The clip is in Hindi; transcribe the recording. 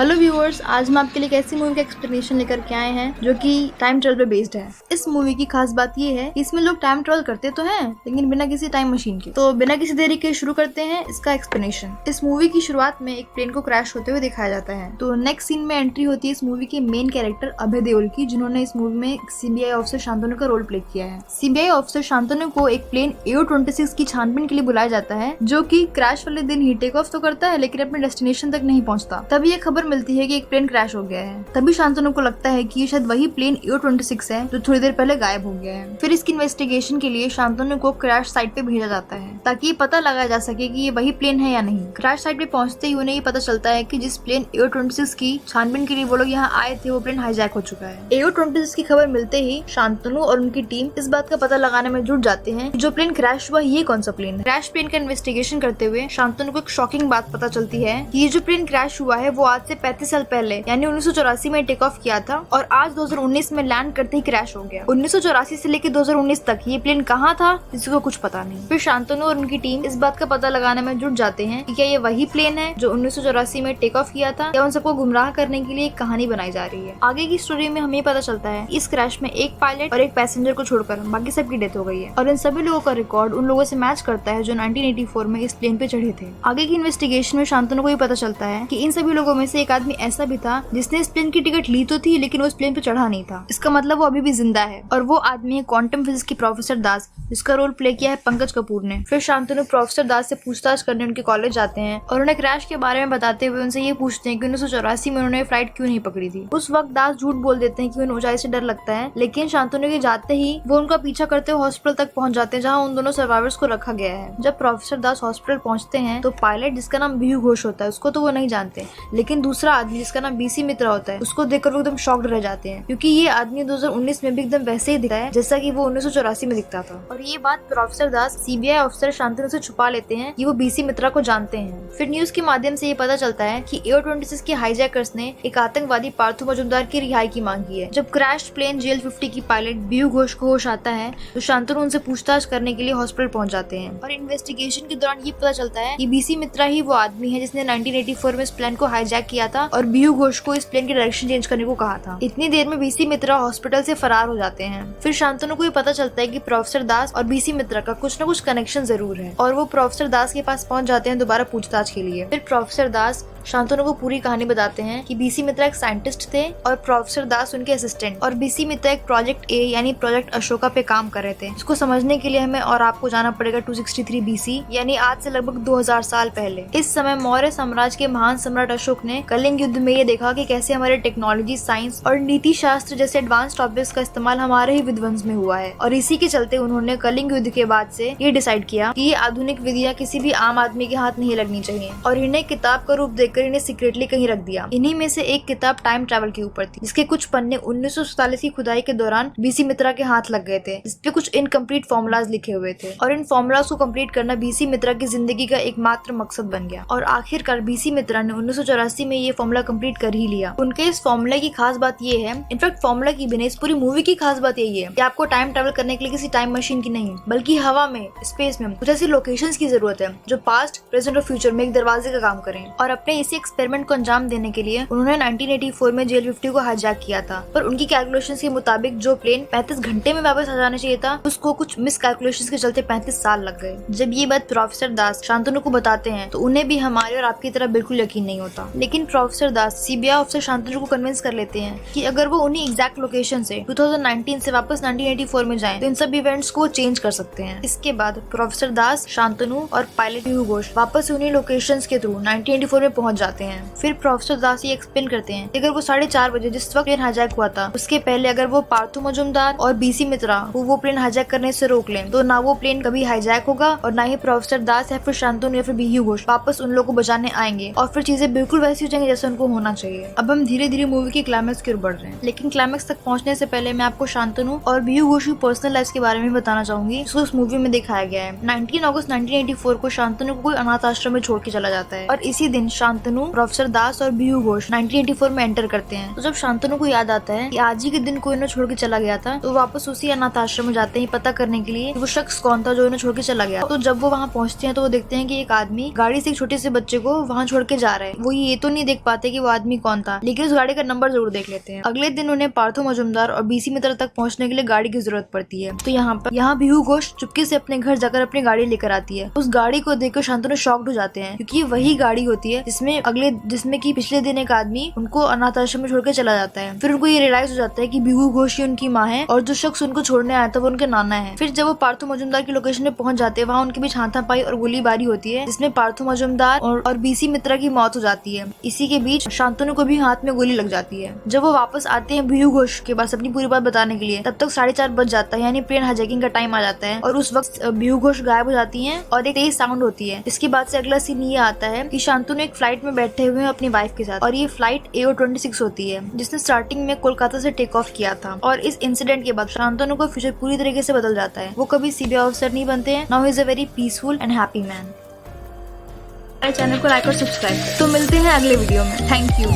हेलो व्यूअर्स, आज हम आपके लिए एक ऐसी मूवी का एक्सप्लेनेशन लेकर के आए हैं जो कि टाइम ट्रेवल पे बेस्ड है। इस मूवी की खास बात ये है कि इसमें लोग टाइम ट्रेवल करते तो हैं, लेकिन बिना किसी टाइम मशीन के। तो बिना किसी देरी के शुरू करते हैं इसका एक्सप्लेनेशन। इस मूवी की शुरुआत में एक प्लेन को क्रैश होते हुए दिखाया जाता है। तो नेक्स्ट सीन में एंट्री होती है इस मूवी के मेन कैरेक्टर अभय देओल की, जिन्होंने इस मूवी में सीबीआई ऑफिसर शांतनु का रोल प्ले किया है। सीबीआई ऑफिसर शांतनु को एक प्लेन AO-26 की छानबीन के लिए बुलाया जाता है, जो कि क्रैश वाले दिन ही टेक ऑफ तो करता है लेकिन अपने डेस्टिनेशन तक नहीं पहुंचता। तभी ये खबर मिलती है कि एक प्लेन क्रैश हो गया है। तभी शांतनु को लगता है कि ये शायद वही प्लेन AO-26 है जो थोड़ी देर पहले गायब हो गया है। फिर इसकी इन्वेस्टिगेशन के लिए शांतनु को क्रैश साइट पे भेजा जाता है ताकि ये पता लगाया जा सके कि ये वही प्लेन है या नहीं। क्रैश साइट पे पहुंचते ही उन्हें ये पता चलता है कि जिस प्लेन AO-26 की छानबीन के लिए वो लोग यहाँ आए थे वो प्लेन हाईजैक हो चुका है। AO-26 की खबर मिलते ही शांतनु और उनकी टीम इस बात का पता लगाने में जुट जाते हैं कि जो प्लेन क्रैश हुआ ये कौन सा प्लेन है। क्रैश प्लेन का इन्वेस्टिगेशन करते हुए शांतनु को एक शॉकिंग बात पता चलती है कि ये जो प्लेन क्रैश हुआ है वो आज से 35 साल पहले यानी 1984 में टेक ऑफ किया था और आज 2019 में लैंड करते ही क्रैश हो गया। 1984 से लेकर 2019 तक ये प्लेन कहाँ था किसी को कुछ पता नहीं। फिर शांतनु और उनकी टीम इस बात का पता लगाने में जुट जाते हैं कि क्या ये वही प्लेन है जो 1984 में टेक ऑफ किया था या उन सबको गुमराह करने के लिए एक कहानी बनाई जा रही है। आगे की स्टोरी में हमें पता चलता है इस क्रैश में एक पायलट और एक पैसेंजर को छोड़कर बाकी सबकी डेथ हो गई है और इन सभी लोगों का रिकॉर्ड उन लोगों से मैच करता है जो 1984 में इस प्लेन पे चढ़े थे। आगे की इन्वेस्टिगेशन में शांतनु को ये पता चलता है कि इन सभी लोगों में से एक आदमी ऐसा भी था जिसने इस प्लेन की टिकट ली तो थी लेकिन वो इस प्लेन पे चढ़ा नहीं था। इसका मतलब वो अभी भी जिंदा है और वो आदमी है क्वांटम फिजिक्स की प्रोफेसर दास, जिसका रोल प्ले किया है पंकज कपूर ने। फिर शांतनु प्रोफेसर दास से पूछताछ करने उनके कॉलेज जाते हैं और उन्हें क्रैश के बारे में बताते हुए उनसे ये पूछते हैं कि 1984 में उन्होंने फ्लाइट क्यों नहीं पकड़ी थी। उस वक्त दास झूठ बोल देते हैं कि उन्हें ऊंचाई से डर लगता है, लेकिन शांतनु के जाते ही वो उनका पीछा करते हुए हॉस्पिटल तक पहुंच जाते हैं जहाँ उन दोनों सर्वाइवर्स को रखा गया है। जब प्रोफेसर दास हॉस्पिटल पहुंचते हैं तो पायलट जिसका नाम बीहू घोष होता है उसको तो वो नहीं जानते, लेकिन दूसरा आदमी जिसका नाम BC मित्रा होता है उसको देखकर वो एकदम शॉक्ड रह जाते हैं क्योंकि ये आदमी 2019 में भी एकदम वैसे ही दिखता है जैसा कि वो 1984 में दिखता था। और ये बात प्रोफेसर दास सीबीआई ऑफिसर शांतनु से छुपा लेते हैं कि वो BC मित्रा को जानते हैं। फिर न्यूज के माध्यम से ये पता चलता है कि AO-26 के हाईजैकर्स ने एक आतंकवादी पार्थो मजुमदार की रिहाई की मांग की है। जब क्रैश प्लेन GL-50 की पायलट बीहू घोष को होश आता है तो शांतनु उनसे पूछताछ करने के लिए हॉस्पिटल पहुंच जाते हैं और इन्वेस्टिगेशन के दौरान ये पता चलता है कि BC मित्रा ही वो आदमी है जिसने 1984 में इस प्लेन को हाईजैक किया था और बीहू घोष को इस प्लेन की डायरेक्शन चेंज करने को कहा था। इतनी देर में BC मित्रा हॉस्पिटल से फरार हो जाते हैं। फिर शांतनु को ये पता चलता है कि प्रोफेसर दास और BC मित्रा का कुछ न कुछ कनेक्शन जरूर है और वो प्रोफेसर दास के पास पहुंच जाते हैं दोबारा पूछताछ के लिए। फिर प्रोफेसर दास शांतनु को पूरी कहानी बताते हैं कि BC मित्रा एक साइंटिस्ट थे और प्रोफेसर दास उनके असिस्टेंट और BC मित्रा एक प्रोजेक्ट A यानी प्रोजेक्ट अशोका पे काम कर रहे थे। इसको समझने के लिए हमें और आपको जाना पड़ेगा 263 BC यानी आज से लगभग 2000 साल पहले। इस समय मौर्य साम्राज्य के महान सम्राट अशोक ने कलिंग युद्ध में ये देखा कि कैसे हमारे टेक्नोलॉजी, साइंस और नीति शास्त्र जैसे एडवांस टॉपिक्स का इस्तेमाल हमारे ही विध्वंस में हुआ है और इसी के चलते उन्होंने कलिंग युद्ध के बाद से ये डिसाइड किया कि ये आधुनिक विधियां किसी भी आम आदमी के हाथ नहीं लगनी चाहिए और इन्हें किताब का रूप देकर इन्हें सीक्रेटली कहीं रख दिया। इन्हीं में से एक किताब टाइम ट्रैवल के ऊपर थी, जिसके कुछ पन्ने 1947 की खुदाई के दौरान BC मित्रा के हाथ लग गए थे, जिसपे कुछ इनकम्प्लीट फॉर्मूलाज लिखे हुए थे और इन फॉर्मूलाज को कंप्लीट करना BC मित्रा की जिंदगी का एकमात्र मकसद बन गया और आखिरकार BC मित्रा ने 1984 में ये फॉर्मूला कंप्लीट कर ही लिया। उनके इस फॉर्मूला की खास बात ये है, इनफैक्ट फॉर्मूला की बिना इस पूरी मूवी की खास बात यही है कि आपको टाइम ट्रैवल करने के लिए किसी टाइम मशीन की नहीं बल्कि हवा में, स्पेस में कुछ ऐसी लोकेशंस की जरूरत है जो पास्ट, प्रेजेंट और फ्यूचर में एक दरवाजे का काम करें। और अपने इसी एक्सपेरिमेंट को अंजाम देने के लिए उन्होंने 1984 में GL-50 को हाईजैक किया था, पर उनकी कैलकुलेशंस के मुताबिक जो प्लेन 35 घंटे में वापस आ जाना चाहिए था उसको कुछ मिस कैलकुलेशंस के चलते 35 साल लग गए। जब ये बात प्रोफेसर दास शांतनु को बताते हैं तो उन्हें भी हमारे और आपकी तरह बिल्कुल यकीन नहीं होता, लेकिन प्रोफेसर दास सीबीआई ऑफिसर शांतनु को कन्विंस कर लेते हैं कि अगर वो उन्हीं एग्जैक्ट लोकेशन से 2019 से वापस 1984 में जाएं तो इन सब इवेंट्स को चेंज कर सकते हैं। इसके बाद प्रोफेसर दास, शांतनु और पायलट बीहू घोष वापस उन्हीं लोकेशंस के थ्रू 1984 में पहुंच जाते हैं। फिर प्रोफेसर दास ये एक्सप्लेन करते हैं कि अगर वो 4:30 बजे जिस वक्त प्लेन हाईजैक हुआ था उसके पहले अगर वो पार्थो मजुमदार और BC मित्रा वो प्लेन हाईजैक करने से रोक लें तो ना वो प्लेन कभी हाईजैक होगा और ना ही प्रोफेसर दास या फिर शांतनु या फिर बीहू घोष वापस उन लोगों को बचाने आएंगे और फिर चीजें बिल्कुल वैसी हो जाएंगी जैसे उनको होना चाहिए। अब हम धीरे धीरे मूवी के क्लाइमैक्स की ओर बढ़ रहे हैं, लेकिन क्लाइमैक्स तक पहुंचने से पहले मैं आपको शांतनु और बीहू घोष की पर्सनल लाइफ के बारे में बताना चाहूंगी जो उस मूवी में दिखाया गया है। 19 अगस्त 1984 को शांतनु को कोई अनाथ आश्रम में छोड़ के चला जाता है और इसी दिन शांतनु शांतनु, प्रोफेसर दास और बीहू घोष 1984 में एंटर करते हैं। तो जब शांतनु को याद आता है कि आज ही के दिन कोई इन्हें छोड़ के चला गया था, तो वापस उसी अनाथ आश्रम में जाते हैं पता करने के लिए कि वो शख्स कौन था जो इन्हें छोड़ के चला गया। तो जब वो वहाँ पहुंचते हैं तो वो देखते हैं कि एक आदमी गाड़ी से एक छोटे से बच्चे को वहाँ छोड़ के जा रहा है। वो ये तो नहीं देख पाते कि वो आदमी कौन था, लेकिन उस गाड़ी का नंबर जरूर देख लेते हैं। अगले दिन उन्हें पार्थो मजुमदार और बीसी मित्रा तक पहुंचने के लिए गाड़ी की जरूरत पड़ती है। तो यहाँ बीहू घोष चुपके से अपने घर जाकर अपनी गाड़ी लेकर आती है। उस गाड़ी को देखकर शांतनु शॉक्ड हो जाते हैं, क्योंकि वही गाड़ी होती है जिसमें कि पिछले दिन एक आदमी उनको अनाथ आश्रम में छोड़ के चला जाता है। फिर उनको ये रियलाइज हो जाता है कि बीहू घोष ही उनकी माँ है और जो शख्स उनको छोड़ने आया था वो उनके नाना है। फिर जब वो पार्थो मजुमदार की लोकेशन पे पहुंच जाते हैं, वहाँ उनके बीच हाथापाई और गोलीबारी होती है, जिसमें पार्थो मजुमदार और बीसी मित्रा की मौत हो जाती है। इसी के बीच शांतनु को भी हाथ में गोली लग जाती है। जब वो वापस आते हैं बीहू घोष के पास अपनी पूरी बात बताने के लिए, तब तक 4:30 बज जाता है, यानी प्लेन हाईजैकिंग का टाइम आ जाता है। और उस वक्त बीहू घोष गायब हो जाती हैं और एक तेज साउंड होती है। इसके बाद से अगला सीन ये आता है कि शांतनु एक फ्लाइट में बैठे हुए हैं अपनी वाइफ के साथ, और ये फ्लाइट AO26 होती है जिसने स्टार्टिंग में कोलकाता से टेक ऑफ किया था। और इस इंसिडेंट के बाद शांतनु का फ्यूचर पूरी तरीके से बदल जाता है। वो कभी सीबीआई ऑफिसर नहीं बनते हैं। Now he is a very peaceful and happy man. Channel को लाइक और सब्सक्राइब। तो मिलते हैं अगले वीडियो में। Thank you.